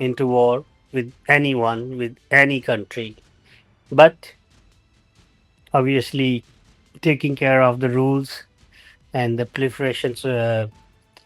into war with anyone, with any country, but obviously taking care of the rules and the proliferations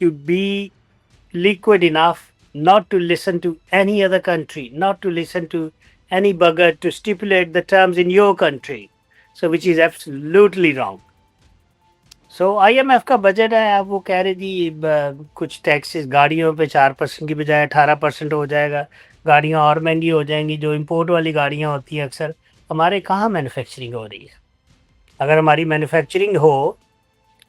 to be liquid enough not to listen to any other country, not to listen to any bugger to stipulate the terms in your country, so which is absolutely wrong. So I M F کا budget ہے، اب وہ کہہ رہے جی کچھ taxes گاڑیوں پہ 4% کی بجائے 18% ہو جائے گا، گاڑیاں اور مہنگی ہو جائیں گی، جو امپورٹ والی گاڑیاں ہوتی ہیں اکثر ہمارے کہاں مینوفیکچرنگ ہو رہی ہے. اگر ہماری مینوفیکچرنگ ہو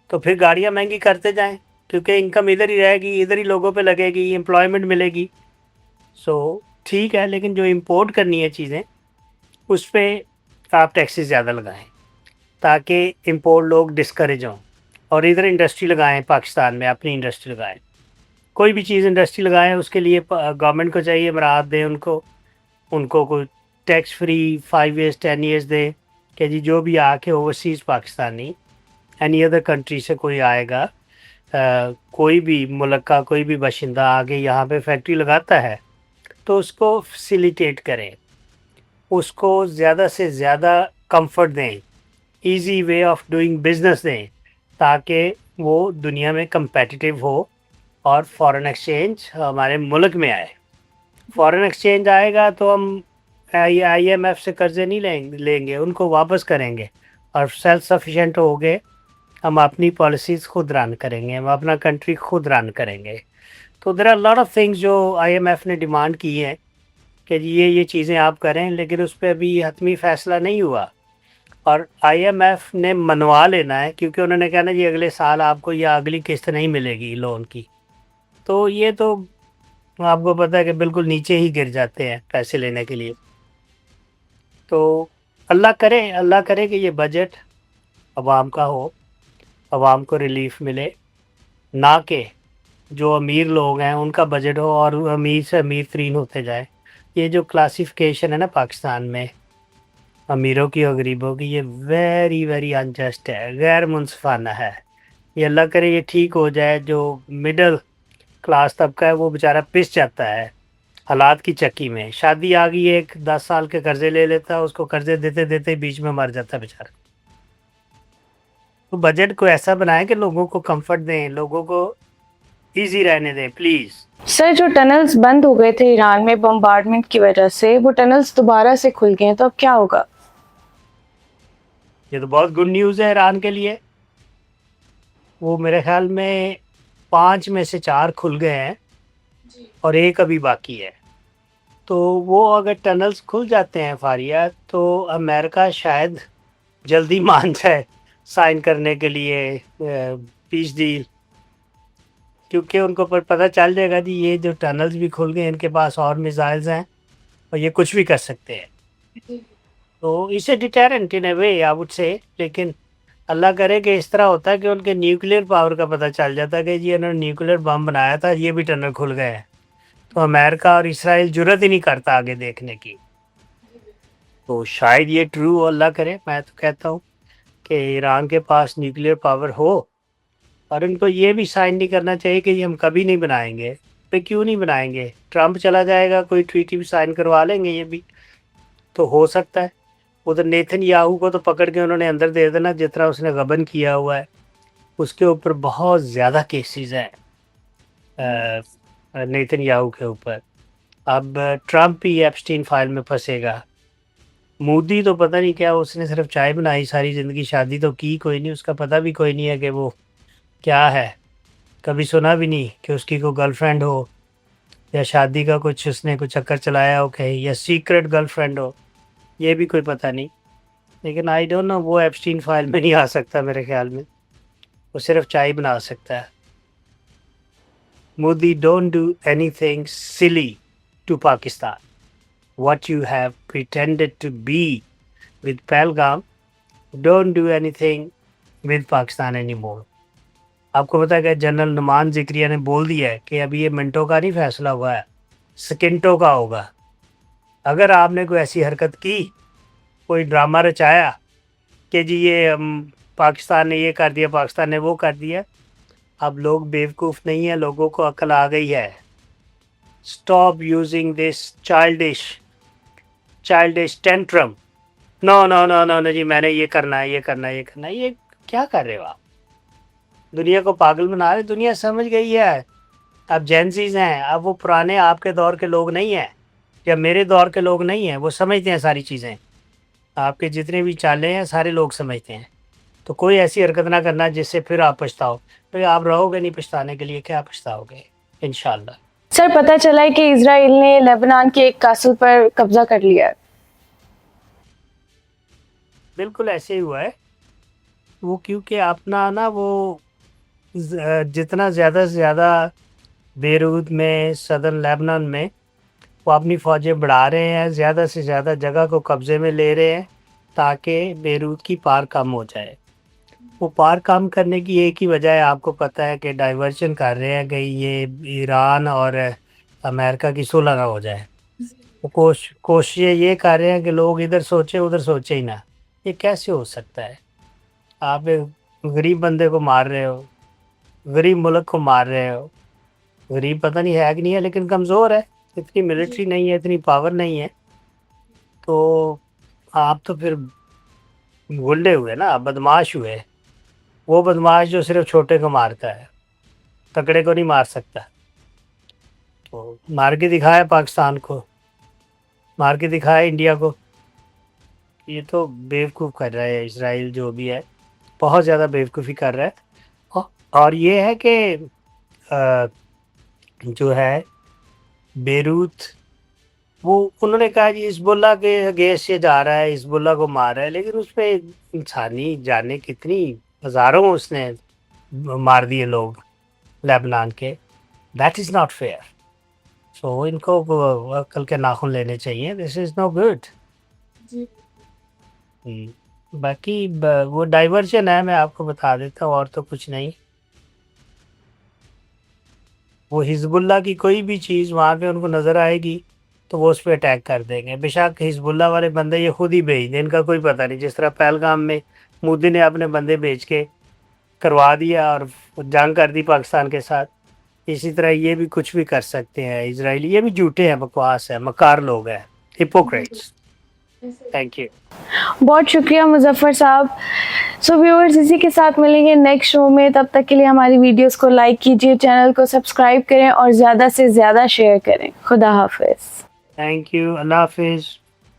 تو پھر گاڑیاں مہنگی کرتے جائیں، کیونکہ انکم ادھر ہی رہے گی، ادھر ہی لوگوں پہ لگے گی، امپلائمنٹ ملے گی. سو ٹھیک ہے، لیکن جو امپورٹ کرنی ہے چیزیں اس پہ آپ ٹیکسز زیادہ لگائیں تاکہ امپورٹ لوگ ڈسکریج ہوں، اور ادھر انڈسٹری لگائیں، پاکستان میں اپنی انڈسٹری لگائیں. کوئی بھی چیز انڈسٹری لگائیں، اس کے لیے گورنمنٹ کو چاہیے مراعات دیں ان کو کوئی ٹیکس فری 5 ایئرس 10 ایئرس دے کہ جی جو بھی آ کے overseas Pakistani any other country سے کوئی آئے گا، کوئی بھی ملک کا کوئی بھی باشندہ آگے یہاں پہ فیکٹری لگاتا ہے تو اس کو فیسیلیٹیٹ کریں، اس کو زیادہ سے زیادہ کمفرٹ دیں، easy way of doing business دیں تاکہ وہ دنیا میں کمپیٹیٹیو ہو اور فارن ایکسچینج ہمارے ملک میں آئے. فارن ایکسچینج آئے گا تو ہم آئی ایم ایف سے قرضے نہیں لیں گے، ان کو واپس کریں گے اور سیلف سفیشینٹ ہو گئے، ہم اپنی پالیسیز خود رن کریں گے، ہم اپنا کنٹری خود رن کریں گے. تو there are lot of things جو آئی ایم ایف نے ڈیمانڈ کی ہیں کہ جی یہ چیزیں آپ کریں، لیکن اس پہ ابھی حتمی فیصلہ نہیں ہوا. اور آئی ایم ایف نے منوا لینا ہے، کیونکہ انہوں نے کہنا جی اگلے سال آپ کو یا اگلی قسط نہیں ملے گی لون کی. تو یہ تو آپ کو پتہ ہے کہ بالکل نیچے ہی گر جاتے ہیں پیسے لینے کے لیے. تو اللہ کرے کہ یہ بجٹ عوام کا ہو، عوام کو ریلیف ملے، نہ کہ جو امیر لوگ ہیں ان کا بجٹ ہو اور امیر سے امیر ترین ہوتے جائے. یہ جو کلاسیفیکیشن ہے نا پاکستان میں امیروں کی اور غریبوں کی، یہ ویری ویری انجسٹ ہے، غیر منصفانہ ہے. یہ اللہ کرے یہ ٹھیک ہو جائے. جو مڈل کلاس طبقہ ہے وہ بیچارہ پس جاتا ہے حالات کی چکی میں. شادی آ گئی، ایک 10 سال کے قرضے لے لیتا ہے، اس کو قرضے دیتے دیتے بیچ میں مر جاتا ہے بیچارہ. تو بجٹ کو ایسا بنائیں کہ لوگوں کو کمفرٹ دیں، لوگوں کو ایزی رہنے دیں پلیز. سر جو ٹنلز بند ہو گئے تھے ایران میں بمبارڈمنٹ کی وجہ سے، وہ ٹنلز دوبارہ سے کھل گئے ہیں، تو اب کیا ہوگا؟ یہ تو بہت گڈ نیوز ہے ایران کے لیے. وہ میرے خیال میں 5 میں سے 4 کھل گئے ہیں اور ایک ابھی باقی ہے. تو وہ اگر ٹنلز کھل جاتے ہیں فاریہ، تو امریکہ شاید جلدی مان جائے سائن کرنے کے لیے پیس ڈیل، کیونکہ ان کو پتہ چل جائے گا جی یہ جو ٹنلز بھی کھل گئے ان کے پاس اور میزائلز ہیں اور یہ کچھ بھی کر سکتے ہیں. تو اسے deterrent in a way I would say. لیکن اللہ کرے کہ اس طرح ہوتا ہے کہ ان کے نیوکلیر پاور کا پتہ چل جاتا ہے کہ جی انہوں نے نیوکلیر بم بنایا تھا، یہ بھی ٹنل کھل گئے ہیں، تو امریکہ اور اسرائیل جرت ہی نہیں کرتا آگے دیکھنے کی. تو شاید یہ ٹرو اللہ کرے. میں تو کہتا ہوں کہ ایران کے پاس نیوکلیر پاور ہو اور ان کو یہ بھی سائن نہیں کرنا چاہیے کہ یہ ہم کبھی نہیں بنائیں گے. پہ کیوں نہیں بنائیں گے؟ ٹرمپ چلا جائے گا، کوئی ٹریٹی بھی سائن کروا لیں گے، یہ بھی تو ہو سکتا ہے. ادھر نیتن یاہو کو تو پکڑ کے انہوں نے اندر دے دینا، جتنا اس نے غبن کیا ہوا ہے اس کے اوپر بہت زیادہ کیسز ہیں نیتن یاہو کے اوپر. اب ٹرمپ ہی ایپسٹین فائل میں پھنسے گا. مودی تو پتہ نہیں کیا، اس نے صرف چائے بنائی ساری زندگی، شادی تو کی کوئی نہیں، اس کا پتہ بھی کوئی نہیں ہے کہ وہ کیا ہے. کبھی سنا بھی نہیں کہ اس کی کوئی گرل فرینڈ ہو یا شادی کا کچھ اس نے کچھ چکر چلایا ہو کہیں، یا سیکرٹ گرل فرینڈ ہو، یہ بھی کوئی پتہ نہیں. لیکن آئی ڈونٹ نو، وہ ایپسٹین فائل میں نہیں آ سکتا میرے خیال میں، وہ صرف چائے بنا سکتا ہے. Modi don't do anything silly to Pakistan. What you have pretended to be with Pahalgam, don't do anything with Pakistan anymore. آپ کو پتا ہے کہ جنرل نعمان ذکریہ نے بول دیا ہے کہ ابھی یہ منٹوں کا نہیں فیصلہ ہوا ہے، سیکنڈوں کا ہوگا. اگر آپ نے کوئی ایسی حرکت کی، کوئی ڈرامہ رچایا کہ جی یہ پاکستان نے یہ کر دیا، پاکستان نے وہ کر دیا، اب لوگ بیوقوف نہیں ہیں، لوگوں کو عقل آ گئی ہے. Stop using this childish tantrum. No no no no جی میں نے یہ کرنا ہے، یہ کرنا ہے، یہ کرنا ہے. یہ کیا کر رہے ہو آپ؟ دنیا کو پاگل بنا رہے. دنیا سمجھ گئی ہے اب جینزیز ہیں، اب وہ پرانے آپ کے دور کے لوگ نہیں ہیں یا میرے دور کے لوگ نہیں ہیں. وہ سمجھتے ہیں ساری چیزیں، آپ کے جتنے بھی چالے ہیں سارے لوگ سمجھتے ہیں. تو کوئی ایسی حرکت نہ کرنا جس سے پھر آپ پچھتاؤ. پھر آپ رہو گے نہیں پچھتانے کے لیے, کیا پچھتاؤ گے انشاءاللہ. سر پتہ چلا ہے کہ اسرائیل نے لیبنان کے ایک کاسل پر قبضہ کر لیا ہے. بالکل ایسے ہی ہوا ہے. وہ کیونکہ اپنا نا وہ جتنا زیادہ سے زیادہ بیروت میں صدر لیبنان میں وہ اپنی فوجیں بڑھا رہے ہیں, زیادہ سے زیادہ جگہ کو قبضے میں لے رہے ہیں تاکہ بیروت کی پار کم ہو جائے. وہ پار کم کرنے کی ایک ہی وجہ ہے, آپ کو پتہ ہے کہ ڈائیورشن کر رہے ہیں کہ یہ ایران اور امریکہ کی صلح نہ ہو جائے. وہ کوششیں یہ کر رہے ہیں کہ لوگ ادھر سوچے ادھر سوچے ہی نہ. یہ کیسے ہو سکتا ہے؟ آپ ایک غریب بندے کو مار رہے ہو, غریب ملک کو مار رہے ہو. غریب پتہ نہیں ہے کہ نہیں ہے لیکن کمزور ہے, اتنی ملٹری نہیں ہے, اتنی پاور نہیں ہے. تو آپ تو پھر گنڈے ہوئے نا, بدماش ہوئے. وہ بدماش جو صرف چھوٹے کو مارتا ہے, تکڑے کو نہیں مار سکتا. تو مار کے دکھایا پاکستان کو, مار کے دکھایا انڈیا کو. یہ تو بیوقوف کر رہا ہے اسرائیل, جو بھی ہے بہت زیادہ بیوقوفی کر رہا ہے. اور یہ ہے کہ جو ہے بیروت, وہ انہوں نے کہا جی حزب اللہ کے اگینسٹ سے جا رہا ہے, حزب اللہ کو مار رہا ہے, لیکن اس پہ انسانی جانیں کتنی ہزاروں اس نے مار دیے لوگ لیبنان کے. That is not fair. So ان کو عقل کے ناخن لینے چاہیے. This is no good. باقی وہ ڈائیورشن ہے, میں آپ کو بتا دیتا ہوں, اور تو کچھ نہیں. وہ حزب اللہ کی کوئی بھی چیز وہاں پہ ان کو نظر آئے گی تو وہ اس پہ اٹیک کر دیں گے. بے شک حزب اللہ والے بندے یہ خود ہی بھیج دیں, ان کا کوئی پتہ نہیں. جس طرح پہلگام میں مودی نے اپنے بندے بھیج کے کروا دیا اور جنگ کر دی پاکستان کے ساتھ, اسی طرح یہ بھی کچھ بھی کر سکتے ہیں اسرائیلی. یہ بھی جھوٹے ہیں, بکواس ہے, مکار لوگ ہیں, ہپوکریٹس. Thank you. بہت شکریہ مظفر صاحب. سو ویورز, اسی کے ساتھ ملیں گے نیکسٹ شو میں. تب تک کے لیے ہماری ویڈیوز کو لائک کیجیے, چینل کو سبسکرائب کریں اور زیادہ سے زیادہ شیئر کریں. خدا حافظ. Thank you. اللہ حافظ.